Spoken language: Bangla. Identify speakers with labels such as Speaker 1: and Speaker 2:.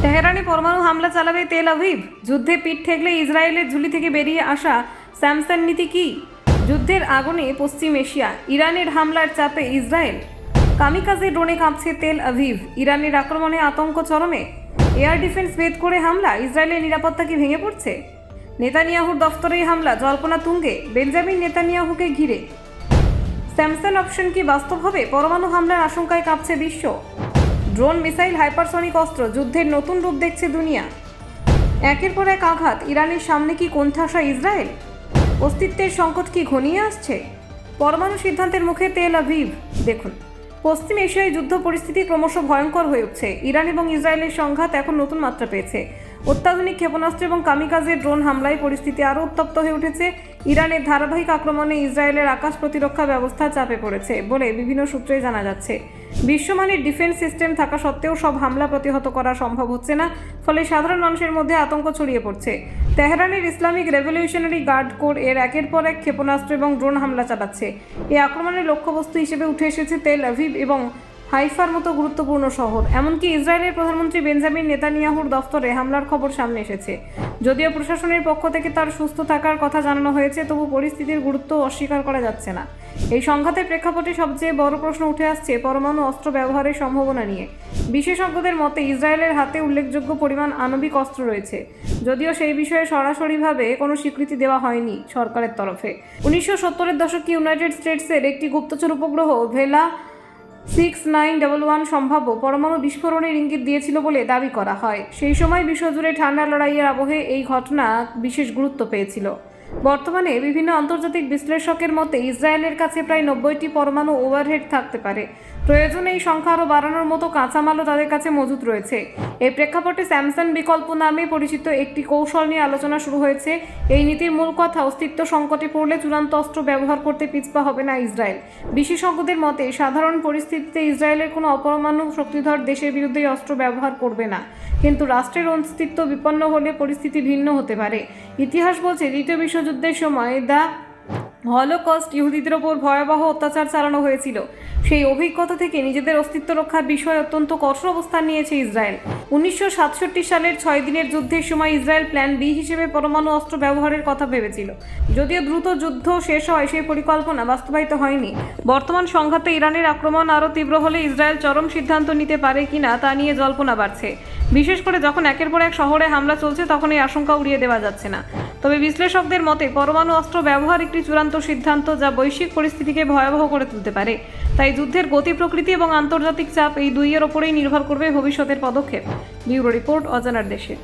Speaker 1: তেহরানে পরমাণু হামলা চালাবে তেল আভিভ। যুদ্ধে পিঠ ঠেকলে ইসরায়েলের ঝুলি থেকে বেরিয়ে আসা স্যামসান নীতি কি? যুদ্ধের আগুনে পশ্চিম এশিয়া, ইরানের হামলার চাপে ইসরায়েল। কামিকাজে ড্রোনে কাঁপছে তেল আভিভ। ইরানের আক্রমণে আতঙ্ক চরমে। এয়ার ডিফেন্স ভেদ করে হামলা, ইসরায়েলের নিরাপত্তা কি ভেঙে পড়ছে? নেতানিয়াহুর দফতরেই হামলা, জল্পনা তুঙ্গে বেঞ্জামিন নেতানিয়াহুকে ঘিরে। স্যামসান অপশন কি বাস্তব হবে? পরমাণু হামলার আশঙ্কায় কাঁপছে বিশ্ব। ড্রোন, মিসাইল, হাইপারসনিক অস্ত্র, যুদ্ধের নতুন রূপ দেখছে দুনিয়া। একের পর এক আঘাত, ইরানের সামনে কি কোণঠাসা ইসরায়েল? অস্তিত্বের সংকট কি ঘনিয়ে আসছে? পরমাণু সিদ্ধান্তের মুখে তেল আভিভ। দেখুন, পশ্চিম এশিয়ায় যুদ্ধ পরিস্থিতি ক্রমশ ভয়ঙ্কর হয়ে উঠছে। ইরান এবং ইসরায়েলের সংঘাত এখন নতুন মাত্রা পেয়েছে। অত্যাধুনিক ক্ষেপণাস্ত্র এবং কামিকাজের ড্রোন হামলায় পরিস্থিতি আরও উত্তপ্ত হয়ে উঠেছে। ইরানের ধারাবাহিক আক্রমণে ইসরায়েলের আকাশ প্রতিরক্ষা ব্যবস্থা চাপে পড়েছে বলে বিভিন্ন সূত্রে জানা যাচ্ছে। বিশ্বমানের ডিফেন্স সিস্টেম থাকা সত্ত্বেও সব হামলা প্রতিহত করা সম্ভব হচ্ছে না, ফলে সাধারণ মানুষের মধ্যে আতঙ্ক ছড়িয়ে পড়ছে। তেহরানের ইসলামিক রেভলিউশনারি গার্ড কোর এর একের পর এক ক্ষেপণাস্ত্র এবং ড্রোন হামলা চালাচ্ছে। এই আক্রমণের লক্ষ্যবস্তু হিসেবে উঠে এসেছে তেল আভিভ এবং হাইফার মতো গুরুত্বপূর্ণ শহর। এমনকি ইসরায়েলের প্রধানমন্ত্রী বেঞ্জামিন নেতানিয়াহুর দফতরে হামলার খবর সামনে এসেছে। যদিও প্রশাসনের পক্ষ থেকে তার সুস্থ থাকার কথা জানানো হয়েছে, তবু পরিস্থিতির গুরুত্ব অস্বীকার করা যাচ্ছে না। এই সংঘাতের প্রেক্ষাপটে সবচেয়ে বড় প্রশ্ন উঠে আসছে পরমাণু অস্ত্র ব্যবহারের সম্ভাবনা নিয়ে। বিশেষজ্ঞদের মতে ইসরায়েলের হাতে উল্লেখযোগ্য পরিমাণ আণবিক অস্ত্র রয়েছে, যদিও সেই বিষয়ে সরাসরিভাবে কোনো স্বীকৃতি দেওয়া হয়নি সরকারের তরফে। 1970-এর দশকে ইউনাইটেড স্টেটসের একটি গুপ্তচর উপগ্রহ ভেলা 6911 সম্ভাব্য পরমাণু বিস্ফোরণের ইঙ্গিত দিয়েছিল বলে দাবি করা হয়। সেই সময় বিশ্বজুড়ে ঠান্ডা লড়াইয়ের আবহে এই ঘটনা বিশেষ গুরুত্ব পেয়েছিল। বর্তমানে বিভিন্ন আন্তর্জাতিক বিশ্লেষকের মতে ইসরায়েলের কাছে প্রায় 90টি পরমাণু ওভারহেড থাকতে পারে। প্রয়োজনে এই সংখ্যা আরও বাড়ানোর মতো কাঁচামালও তাদের কাছে মজুত রয়েছে। এই প্রেক্ষাপটে স্যামসান বিকল্প নামে পরিচিত একটি কৌশল নিয়ে আলোচনা শুরু হয়েছে। এই নীতির মূল কথা, অস্তিত্ব সংকটে পড়লে চূড়ান্ত অস্ত্র ব্যবহার করতে পিছপা হবে না ইসরায়েল। বিশেষজ্ঞদের মতে সাধারণ পরিস্থিতিতে ইসরায়েলের কোনো অপরমাণু শক্তিধর দেশের বিরুদ্ধে অস্ত্র ব্যবহার করবে না, কিন্তু রাষ্ট্রের অস্তিত্ব বিপন্ন হলে পরিস্থিতি ভিন্ন হতে পারে। ইতিহাস বলছে দ্বিতীয় বিশ্বযুদ্ধের সময় হলোকস্ট, ইহুদিদের ওপর ভয়াবহ অত্যাচার চালানো হয়েছিল। সেই অভিজ্ঞতা থেকে নিজেদের অস্তিত্ব রক্ষার বিষয়ে অত্যন্ত কঠোর অবস্থান নিয়েছে ইসরায়েল। 1967 সালের 6 দিনের যুদ্ধের সময় ইসরায়েল প্ল্যান বি হিসেবে পরমাণু অস্ত্র ব্যবহারের কথা ভেবেছিল। যদিও দ্রুত যুদ্ধ শেষ হয়, সেই পরিকল্পনা বাস্তবায়িত হয়নি। বর্তমান সংঘাতে ইরানের আক্রমণ আরও তীব্র হলে ইসরায়েল চরম সিদ্ধান্ত নিতে পারে কিনা তা নিয়ে জল্পনা বাড়ছে। বিশেষ করে যখন একের পর এক শহরে হামলা চলছে, তখন এই আশঙ্কা উড়িয়ে দেওয়া যাচ্ছে না। তবে বিশ্লেষকদের মতে পরমাণু অস্ত্র ব্যবহার একটি চূড়ান্ত সিদ্ধান্ত, যা বৈশ্বিক পরিস্থিতিকে ভয়াবহ করে তুলতে পারে। তাই যুদ্ধের গতি প্রকৃতি এবং আন্তর্জাতিক চাপ, এই দুইয়ের ওপরেই নির্ভর করবে ভবিষ্যতের পদক্ষেপ। ব্যুরো রিপোর্ট, অজানার দেশে।